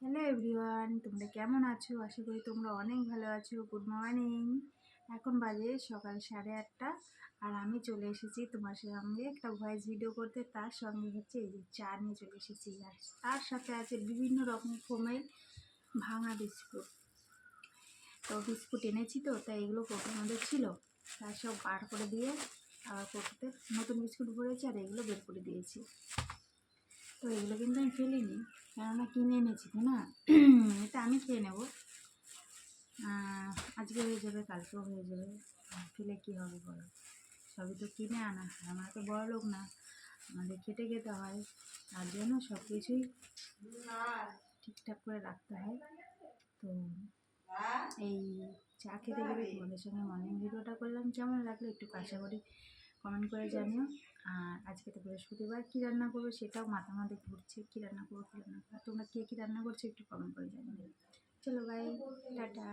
Hello everyone, তোমরা কেমন আছো? আশা করি তোমরা অনেক ভালো আছো। Good morning. এখন বাজে সকাল 8:30 আর আমি চলে এসেছি তোমার সঙ্গে একটা ভয়েস ভিডিও করতে। তার সঙ্গে হচ্ছে এই যে চা নিয়ে চলে এসেছি, আর তার সাথে আছে বিভিন্ন রকম ফোমের ভাঙা বিস্কুট। তো বিস্কুট এনেছি, তো তাই এগুলো কৌটোর মধ্যে ছিল, তার সব বার করে দিয়ে আবার কৌটোতে নতুন বিস্কুট ভরেছি আর এগুলো বের করে দিয়েছি। তো এগুলো কিন্তু আমি ফেলিনি, কেননা কিনে এনেছি তো না, এটা আমি খেয়ে নেবো। আজকে হয়ে যাবে, কালকেও হয়ে যাবে, ফেলে কী হবে বলো? সবই তো কিনে আনা হয়, আমরা তো বড় লোক না, আমাদের খেটে খেতে হয়, তার জন্য সব কিছুই ঠিকঠাক করে রাখতে হয়। তো এই চা খেতে খেতে তোমাদের সঙ্গে মর্নিং ভিডিওটা করলাম। কেমন লাগলো একটু আশা করি কমেন্ট করে জানিও। আর আজকে তো বৃহস্পতিবার, কী রান্না করবো সেটাও মাথার মধ্যে ঘুরছে, কী রান্না করবো কী রান্না করবো। তোমরা কে কী রান্না করছো একটু কমেন্ট করে জানিও। চলো বাই, টাটা।